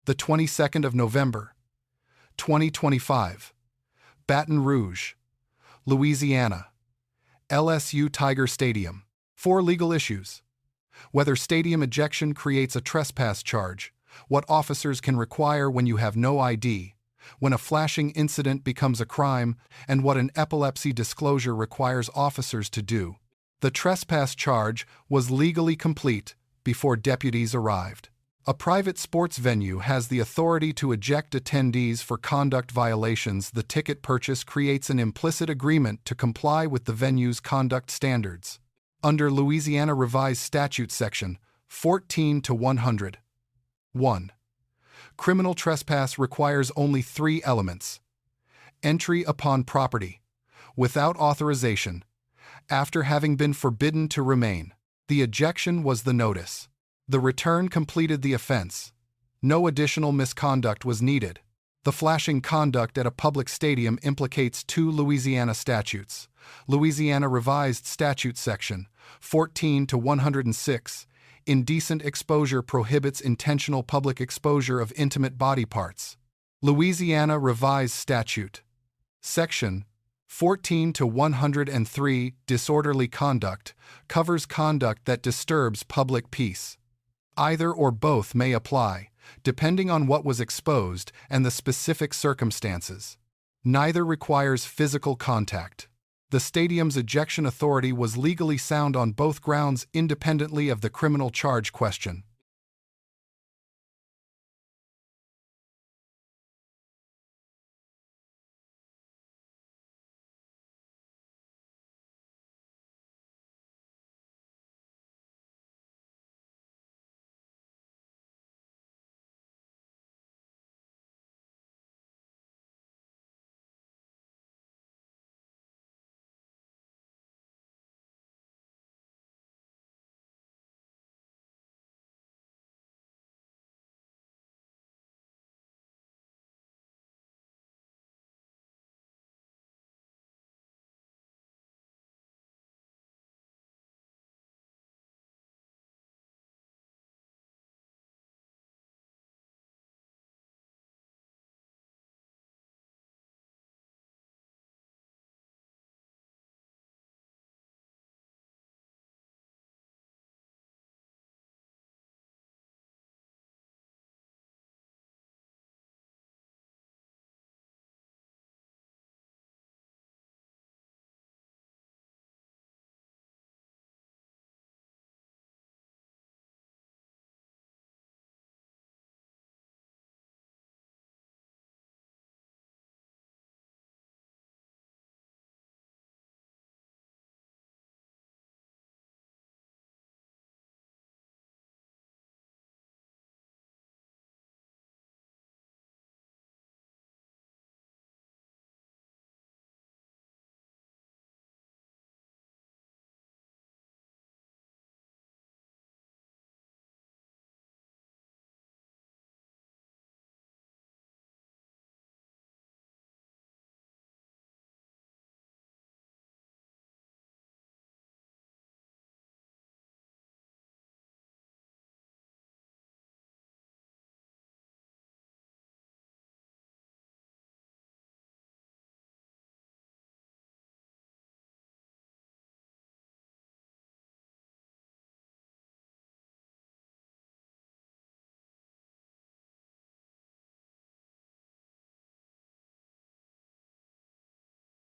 The 22nd of November, 2025. Baton Rouge, Louisiana. LSU Tiger Stadium. 4 legal issues. Whether stadium ejection creates a trespass charge, what officers can require when you have no ID, when a flashing incident becomes a crime, and what an epilepsy disclosure requires officers to do. The trespass charge was legally complete before deputies arrived. A private sports venue has the authority to eject attendees for conduct violations. The ticket purchase creates an implicit agreement to comply with the venue's conduct standards. Under Louisiana Revised Statute Section 14-100. 1. Criminal trespass requires only 3 elements. Entry upon property, without authorization, after having been forbidden to remain. The ejection was the notice. The return completed the offense. No additional misconduct was needed. The flashing conduct at a public stadium implicates 2 Louisiana statutes. Louisiana Revised Statute Section 14-106. Indecent exposure prohibits intentional public exposure of intimate body parts. Louisiana Revised Statute Section 14-103. Disorderly conduct covers conduct that disturbs public peace. Either or both may apply, depending on what was exposed and the specific circumstances. Neither requires physical contact. The stadium's ejection authority was legally sound on both grounds independently of the criminal charge question.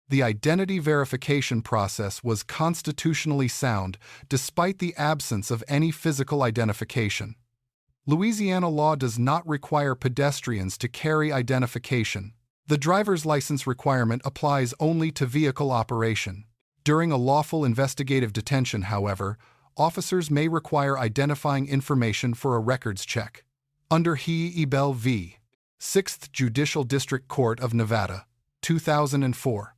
The identity verification process was constitutionally sound despite the absence of any physical identification. Louisiana law does not require pedestrians to carry identification. The driver's license requirement applies only to vehicle operation. During a lawful investigative detention, however, officers may require identifying information for a records check. Under Hiibel v. 6th Judicial District Court of Nevada, 2004.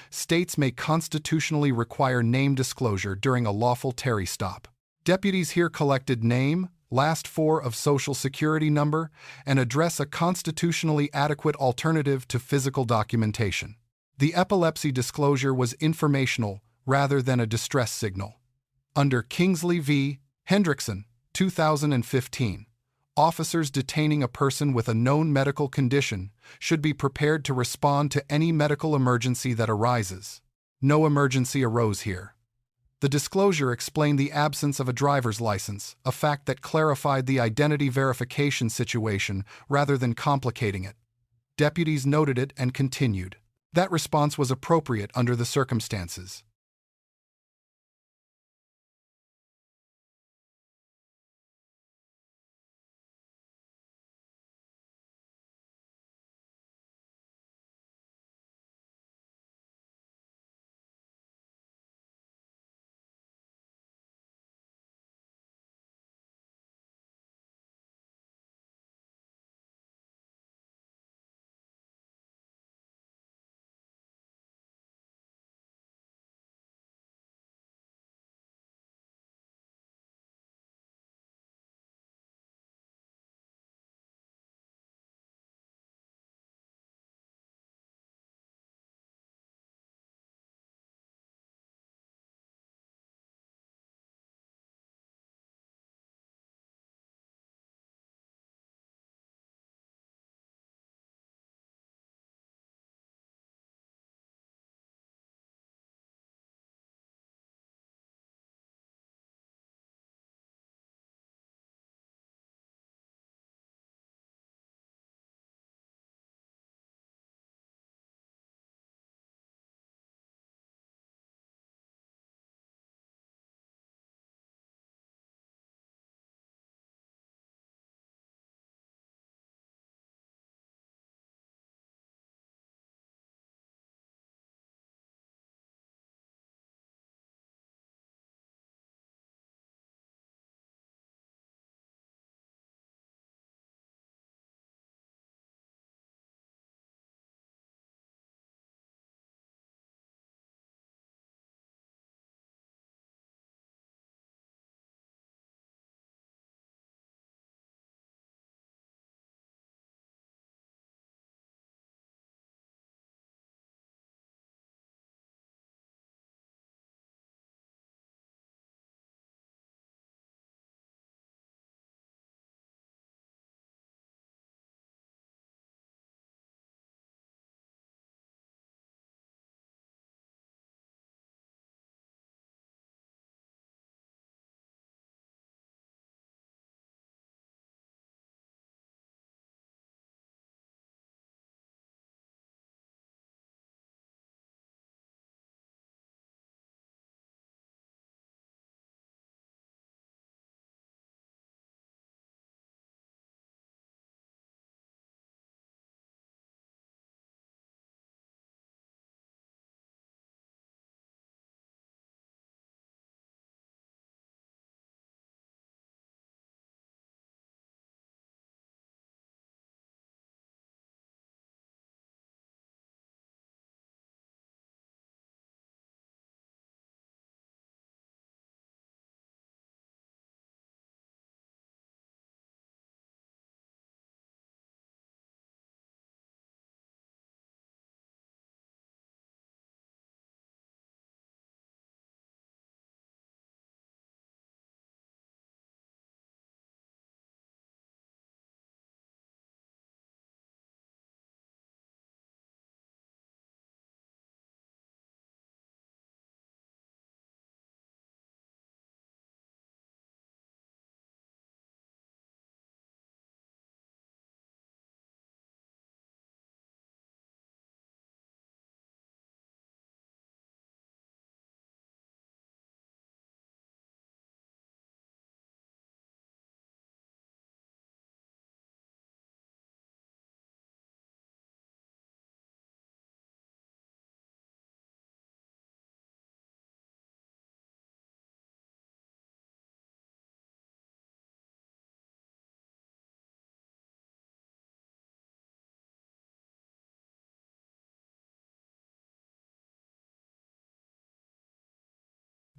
States may constitutionally require name disclosure during a lawful Terry stop. Deputies here collected name, last 4 of Social Security number, and address a constitutionally adequate alternative to physical documentation. The epilepsy disclosure was informational rather than a distress signal. Under Kingsley v. Hendrickson, 2015, Officers detaining a person with a known medical condition should be prepared to respond to any medical emergency that arises. No emergency arose here. The disclosure explained the absence of a driver's license, a fact that clarified the identity verification situation rather than complicating it. Deputies noted it and continued. That response was appropriate under the circumstances.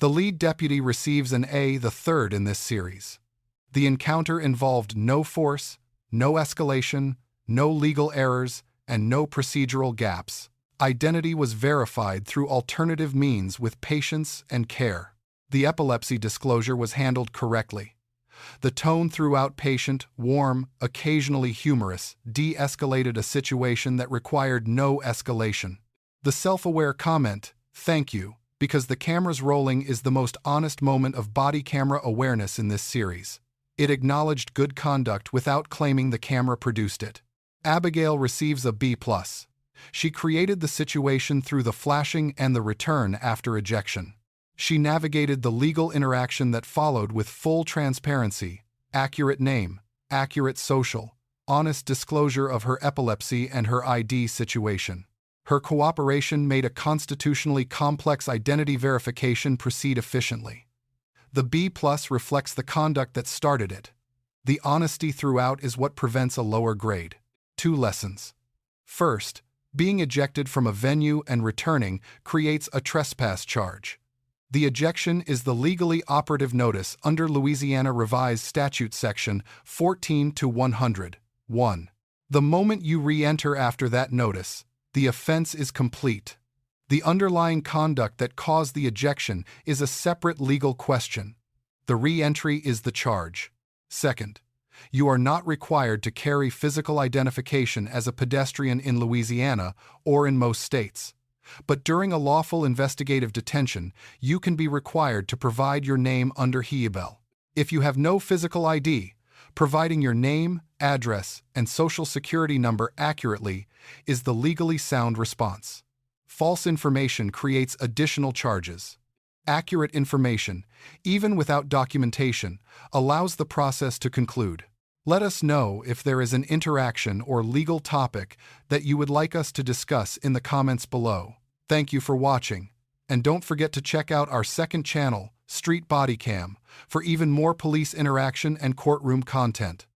The lead deputy receives an A, the third in this series. The encounter involved no force, no escalation, no legal errors, and no procedural gaps. Identity was verified through alternative means with patience and care. The epilepsy disclosure was handled correctly. The tone throughout patient, warm, occasionally humorous, de-escalated a situation that required no escalation. The self-aware comment, "Thank you, because the camera's rolling," is the most honest moment of body camera awareness in this series. It acknowledged good conduct without claiming the camera produced it. Abigail receives a B+. She created the situation through the flashing and the return after ejection. She navigated the legal interaction that followed with full transparency, accurate name, accurate social, honest disclosure of her epilepsy and her ID situation. Her cooperation made a constitutionally complex identity verification proceed efficiently. The B+ reflects the conduct that started it. The honesty throughout is what prevents a lower grade. 2 lessons. First, being ejected from a venue and returning creates a trespass charge. The ejection is the legally operative notice under Louisiana Revised Statute Section 14-100(1). The moment you re-enter after that notice, the offense is complete. The underlying conduct that caused the ejection is a separate legal question. The re-entry is the charge. Second, you are not required to carry physical identification as a pedestrian in Louisiana or in most states. But during a lawful investigative detention, you can be required to provide your name under Hiibel. If you have no physical ID, providing your name, address, and social security number accurately is the legally sound response. False information creates additional charges. Accurate information, even without documentation, allows the process to conclude. Let us know if there is an interaction or legal topic that you would like us to discuss in the comments below. Thank you for watching, and don't forget to check out our second channel, Street Bodycam, for even more police interaction and courtroom content.